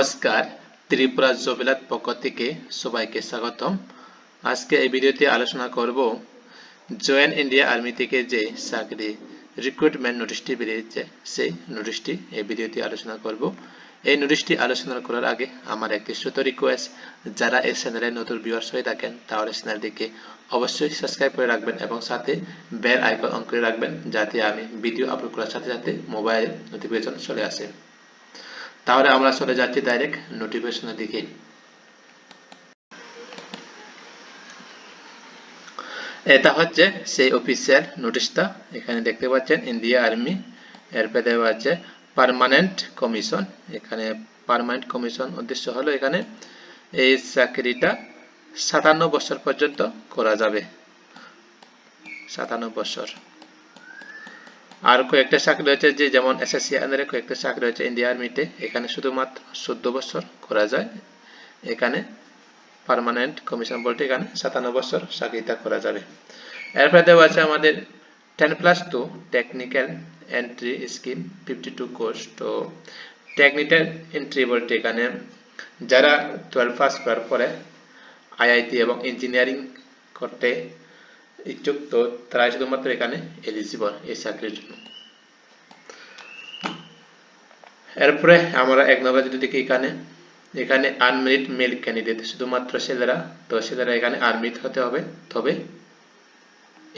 নমস্কার, ত্রিপুরা জবিলাত পক্ষ থেকে সবাইকে স্বাগতম। আজকে এই ভিডিওতে আলোচনা করব জয়েন ইন্ডিয়া আর্মি থেকে যে চাকরি রিক্রুটমেন্ট নোটিশটি বেরিয়েছে সেই নোটিশটি এই ভিডিওতে আলোচনা করব। এই নোটিশটি আলোচনা করার আগে আমার একটি ছোট রিকোয়েস্ট, যারা এই চ্যানেলে নতুন ভিউয়ার্স হয়ে থাকেন তাহলে চ্যানেলটিকে অবশ্যই সাবস্ক্রাইব করে রাখবেন এবং সাথে বেল আইকন অন করে রাখবেন, যাতে আমি ভিডিও আপলোড করার সাথে সাথে মোবাইলে নোটিফিকেশন চলে আসে। তাহলে আমরা চলে যাচ্ছি ডাইরেক্ট নোটিফিকেশনের দিকে। এটা হচ্ছে সেই অফিসিয়াল নোটিশটা, এখানে দেখতে পাচ্ছেন ইন্ডিয়া আর্মি, এরপরে দেওয়া আছে পার্মানেন্ট কমিশন। এখানে পার্মানেন্ট কমিশন উদ্দেশ্য হলো এখানে এই চাকরিটা 57 বছর পর্যন্ত করা যাবে, 57 বছর। আর কয়েকটা চাকরি রয়েছে যে যেমন এসএসসি আন্ডারে কয়েকটা চাকরি রয়েছে ইন্ডিয়া আর্মিতে, এখানে শুধুমাত্র 14 বছর করা যায়। এখানে পার্মানেন্ট কমিশন বলতে এখানে 57 বছর চাকরিটা করা যাবে। এরপরে দেওয়া আছে আমাদের 10+2 টেকনিক্যাল এন্ট্রি স্কিম 52 কোর্স। তো টেকনিক্যাল এন্ট্রি বলতে এখানে যারা 12 পাস করার পরে আইআইটি এবং ইঞ্জিনিয়ারিং করতে ইচ্ছুক, তো তারা শুধুমাত্র এখানে এলিজিবল এই চাকরির জন্য। এরপরে আমরা 1 নম্বর যদি দেখি, এখানে আনমেরিড মেল ক্যান্ডিডেট, শুধুমাত্র ছেলেরা, তো ছেলেরা এখানে আর্মিড হতে হবে, তবে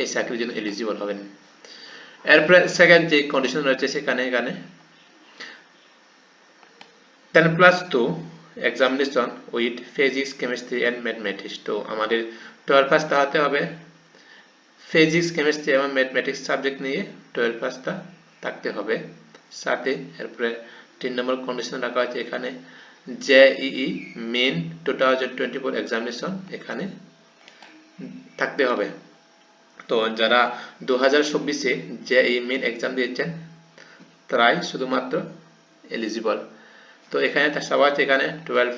এই চাকরির জন্য এলিজিবল হবেন। এরপরে সেকেন্ড যে কন্ডিশন রয়েছে সেখানে 10+2 examination with physics chemistry and mathematics. তো আমাদের 12 পাসটা হতে হবে, ফিজিক্স কেমিস্ট্রি এবং ম্যাথমেটিক্স সাবজেক্ট নিয়ে 12 পাসটা থাকতে হবে সাথে। এরপরে 3 নম্বর কন্ডিশন রাখা আছে এখানে জেইই মেইন 2024 এক্সামিনেশন এখানে থাকতে হবে। তো যারা 2024-এ জেইই মেইন এক্সাম দিয়েছেন তারাই শুধুমাত্র এলিজিবল। তো এখানে সবাই এখানে 12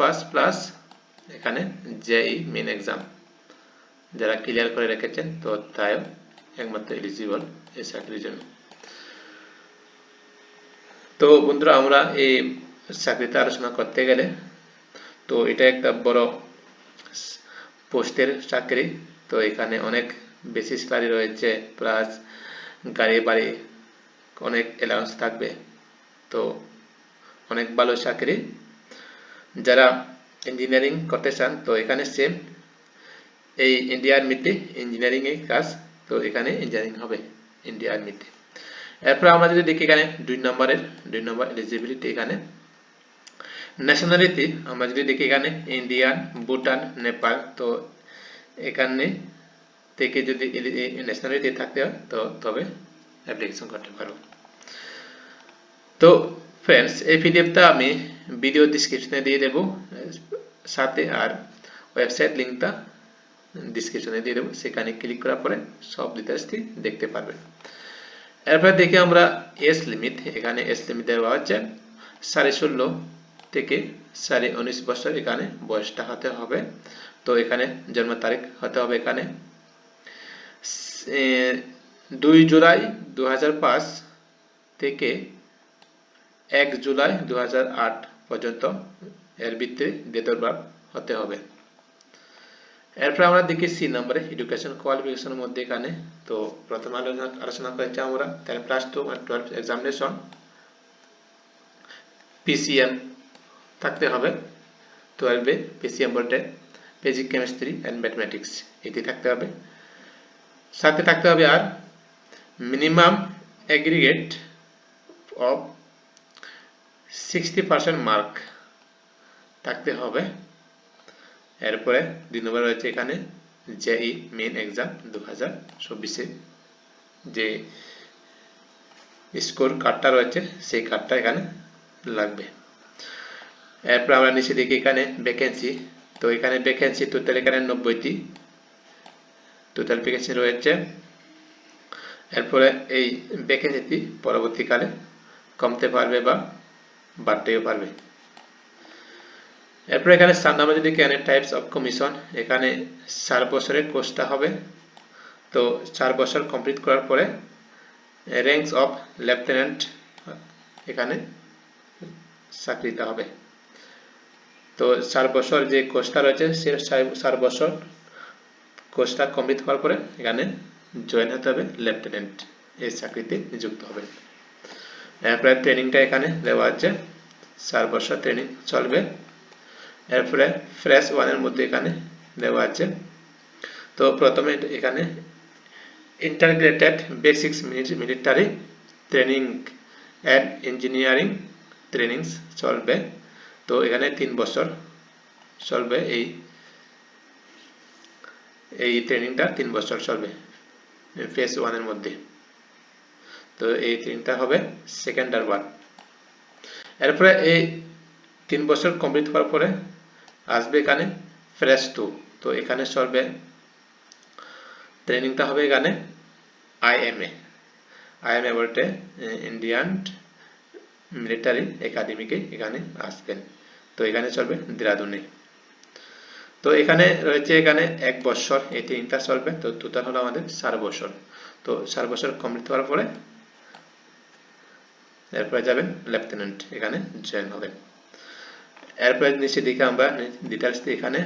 পাস প্লাস এখানে জেইই মেইন এক্সাম যারা ক্লিয়ার করে রেখেছেন, তো তাই একমাত্র এলিজিবল এই চাকরির জন্য। তো বন্ধুরা, আমরা এই চাকরিতে আলোচনা করতে গেলে, তো এটা একটা বড় পোস্টের চাকরি। তো এখানে অনেক বেশি স্যালারি রয়েছে, প্লাস গাড়ি বাড়ি অনেক অ্যালাউন্স থাকবে। তো অনেক ভালো চাকরি। যারা ইঞ্জিনিয়ারিং করতে চান, তো এখানে সেম এই ইন্ডিয়া আর্মিতে ইঞ্জিনিয়ারিং এর কাজ, তো এখানে ইঞ্জিনিয়ারিং হবে ইন্ডিয়া আর্মিতে। এরপর আমরা যদি দেখি এখানে 2 নম্বর এলিজিবিলিটি, এখানে ন্যাশনালিটি আমরা যদি দেখি এখানে ইন্ডিয়ান, ভুটান, নেপাল, তো এখানে থেকে যদি ন্যাশনালিটি থাকতে হয় তো তবে অ্যাপ্লিকেশন করতে পারো। তো ফ্রেন্ডস, এই পিডিএফটা আমি ভিডিও ডেসক্রিপশনে দিয়ে দেব সাথে, আর ওয়েবসাইট লিঙ্কটা ডেসক্রিপশনে দিয়ে দেব, সেখানে ক্লিক করার পরে সব ডিটেইলসটি দেখতে পারবেন। এরপর দেখি আমরা এজ লিমিট, এখানে এজ লিমিট দেওয়া হচ্ছে 16.5 থেকে 19.5 বছর এখানে বয়সটা হতে হবে। তো এখানে জন্ম তারিখ হতে হবে এখানে 2 জুলাই 2005 থেকে 1 জুলাই 2008 পর্যন্ত এর ভিতরে ডেট অফ বার্থ হতে হবে। এরপর আমরা দেখি সি নম্বরে এডুকেশন কোয়ালিফিকেশনের মধ্যে এখানে, তো প্রথমে আলোচনা করেছি আমরা 10+2 আর 12 এক্সামিনেশন পিসিএম থাকতে হবে। 12-এ পিসিএম বলতে ফিজিক্স কেমিস্ট্রি এন্ড ম্যাথমেটিক্স এটি থাকতে হবে। সাথে থাকতে হবে আর মিনিমাম এগ্রিগেট অফ 60% মার্ক থাকতে হবে। এরপরে 2 নম্বর রয়েছে এখানে জেইই মেইন এক্সাম 2024-এ যে স্কোর কার্ডটা রয়েছে সেই কার্ডটা এখানে লাগবে। এরপর আমরা নিচে দেখি এখানে ভ্যাকেন্সি, তো এখানে ভ্যাকেন্সি টোটাল এখানে 90টি টোটাল ভ্যাকেন্সি রয়েছে। এরপরে এই ভ্যাকেন্সিটি পরবর্তীকালে কমতে পারবে বা বাড়তেও পারবে। এরপর এখানে আমরা যদি এখানে টাইপস অফ কমিশন, এখানে 4 বছরের কোর্সটা হবে। তো 4 বছর কমপ্লিট করার পরে র্যাঙ্কস অফ লেফটেন্যান্ট এখানে চাকরিতে হবে। তো 4 বছর যে কোর্সটা রয়েছে সে 4 বছর কোর্সটা কমপ্লিট হওয়ার পরে এখানে জয়েন হতে হবে লেফটেন্যান্ট এই চাকরিতে নিযুক্ত হবেন। এরপরে ট্রেনিংটা এখানে দেওয়া আছে, 4 বছর ট্রেনিং চলবে। এরপরে ফ্রেশ 1 এর মধ্যে এখানে দেওয়া আছে। তো প্রথমে এখানে integrated basics military training and engineering trainings চলবে। তো এখানে 3 বছর চলবে, এই ট্রেনিংটা 3 বছর চলবে ফেজ 1 এর মধ্যে। তো এই ট্রেনিংটা হবে সেকেন্ডার 1। এরপরে এই 3 বছর কমপ্লিট হওয়ার পরে আসবে এখানে ফ্রেশ 2। তো এখানে চলবে ট্রেনিংটা হবে এখানে আইএমএ বলতে ইন্ডিয়ান মিলিটারি একাডেমিকে এখানে আসবেন। তো এখানে চলবে দেরাদুনে। তো এখানে রয়েছে এখানে 1 বছর এই ট্রেনিংটা চলবে। তো টোটাল হলো আমাদের 4 বছর। তো 4 বছর কমপ্লিট হওয়ার পরে এরপরে যাবেন লেফটেন্যান্ট, এখানে জয়েন হবেন। এরপরে নিচে দিকে আমরা ডিটেলস এখানে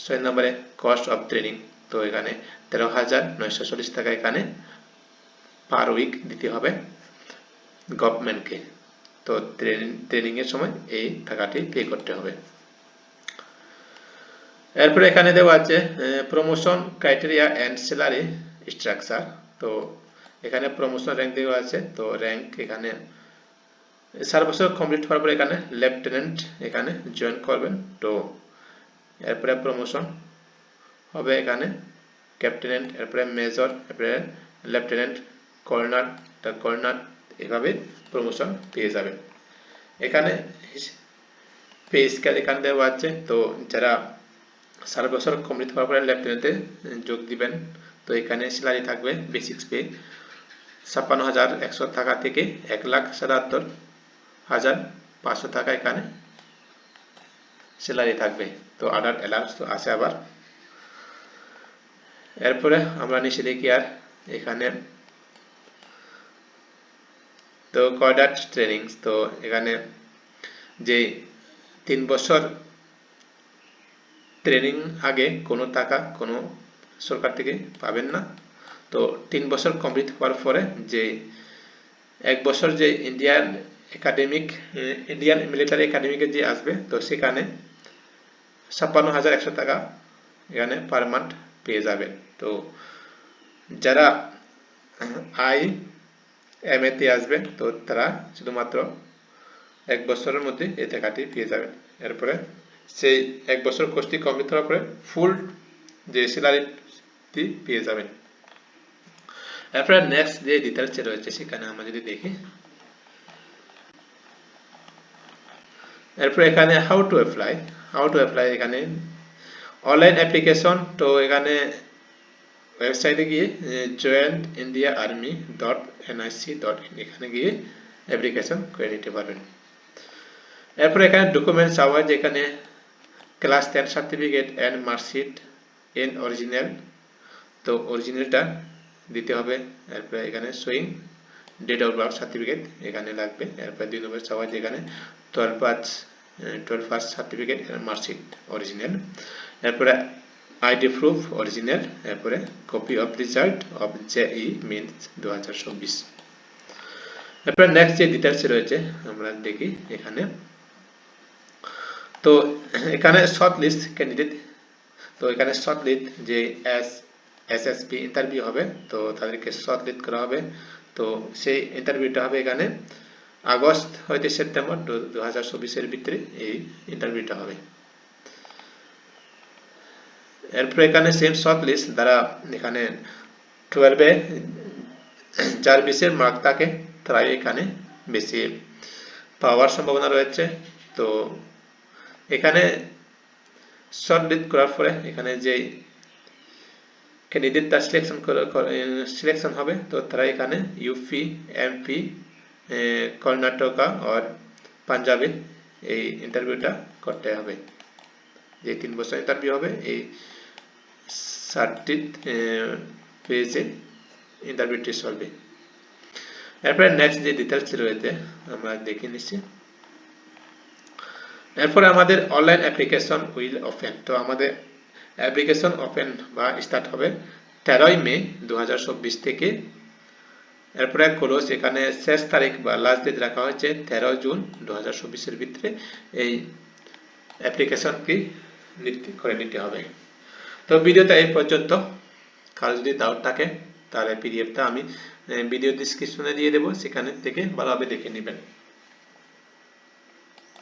6 নম্বরে কস্ট অফ ট্রেনিং। তো এখানে 13,940 টাকা এখানে পার উইক দিতে হবে গভর্নমেন্টকে। তো ট্রেনিং এর সময় এই টাকাটি পে করতে হবে। এরপরে এখানে দেওয়া আছে promotion criteria and salary structure. তো এখানে প্রমোশন র্যাঙ্ক দেওয়া আছে। তো র্যাঙ্ক এখানে 4 বছর কমপ্লিট হওয়ার পরে এখানে লেফটেন্যান্ট এখানে জয়েন করবেন। তো এরপরে প্রমোশন হবে এখানে ক্যাপ্টেনেন্ট, এরপরে মেজর, এরপরে লেফটেন্যান্ট, কর্নার, এভাবে প্রমোশন পেয়ে যাবেন। এখানে পে স্কেল এখানে দেওয়া আছে। তো যারা 4 বছর কমপ্লিট হওয়ার পরে লেফটেন্যান্টে যোগ দিবেন, তো এখানে স্যালারি থাকবে বেসিক্স পে 56,100 টাকা থেকে 1,77,500 টাকা এখানে স্যালারি থাকবে। তো আদার অ্যালাউন্স তো আছে আবার। এরপরে আমরা নিচে দেখি আর এখানে তো কর্ডাট ট্রেনিং। তো এখানে যে 3 বছর ট্রেনিং আগে কোনো টাকা কোনো সরকার থেকে পাবেন না। তো 3 বছর কমপ্লিট হওয়ার পরে যে 1 বছর যে ইন্ডিয়ান মিলিটারি একাডেমিকে যে আসবে, তো সেখানে 56,100 টাকা এখানে পার মান্থ পেয়ে যাবেন। তো যারা আইএমএ তে আসবেন, তো তারা শুধুমাত্র 1 বছরের মধ্যে এই টাকাটি পেয়ে যাবেন। এরপরে সেই 1 বছর কোর্সটি কমপ্লিট হওয়ার পরে ফুল যে স্যালারিটি পেয়ে যাবেন। এরপরে নেক্সট যে ডিটেলস রয়েছে সেখানে আমরা যদি দেখি, এরপরে এখানে হাউ টু অ্যাপ্লাই এখানে অনলাইন অ্যাপ্লিকেশন। তো এখানে ওয়েবসাইটে গিয়ে joinediaarmy.nic.in এখানে গিয়ে অ্যাপ্লিকেশন করে নিতে পারবেন। এরপরে এখানে ডকুমেন্টস চাওয়া, যেখানে class 10 certificate and marksheet in original. তো অরিজিনালটা দিতে হবে। এরপরে এখানে showing date of birth certificate এখানে লাগবে। এরপরে 2 নম্বর চাওয়া, যেখানে 12 pass certificate and marksheet original. এরপরে আইডি প্রুফ অরিজিনাল। এরপরে copy of result of JEE Mains 2024। এরপরে নেক্সট যে ডিটেলস রয়েছে আমরা দেখি এখানে। তো এখানে শর্ট লিস্ট ক্যান্ডিডেট। তো এখানে শর্ট লিস্ট যে এসএসপি ইন্টারভিউ হবে, তো তাদেরকে শর্ট লিস্ট করা হবে। তো সেই ইন্টারভিউটা হবে এখানে আগস্ট হইতে সেপ্টেম্বর 2024 এর ভিতরে এই ইন্টারভিউটা হবে। এরপরে এখানে সেম শর্ট লিস্ট দ্বারা এখানে 12-এ যার বেশি মার্ক থাকে তারাই এখানে বেশি পাওয়ার সম্ভাবনা রয়েছে। তো এখানে শর্ট লিস্ট করার পরে এখানে যে ক্যান্ডিডেটটা সিলেকশন হবে, তো তারা এখানে ইউপি, এমপি, কর্ণাটকা আর পাঞ্জাবে এই ইন্টারভিউটা করতে হবে। যে 3 বছর ইন্টারভিউ হবে, এই 60 পেজে ইন্টারভিউটি চলবে। এরপরে নেক্সট যে ডিটেলস রয়েছে আমরা দেখে নিচ্ছি। এরপরে আমাদের অনলাইন অ্যাপ্লিকেশন উইল ওপেন। তো আমাদের অ্যাপ্লিকেশন ওপেন বা স্টার্ট হবে 13ই মে 2024 থেকে। এরপরে ক্লোজ, এখানে শেষ তারিখ বা লাস্ট ডেট রাখা হয়েছে 13 জুন 2024 এর ভিতরে এই অ্যাপ্লিকেশনটি করে নিতে হবে। তো ভিডিওটা এই পর্যন্ত। কারো যদি ডাউট থাকে তাহলে পিডিএফটা আমি ভিডিও ডিসক্রিপশনে দিয়ে দেবো, সেখানে থেকে ভালোভাবে দেখে নেবেন।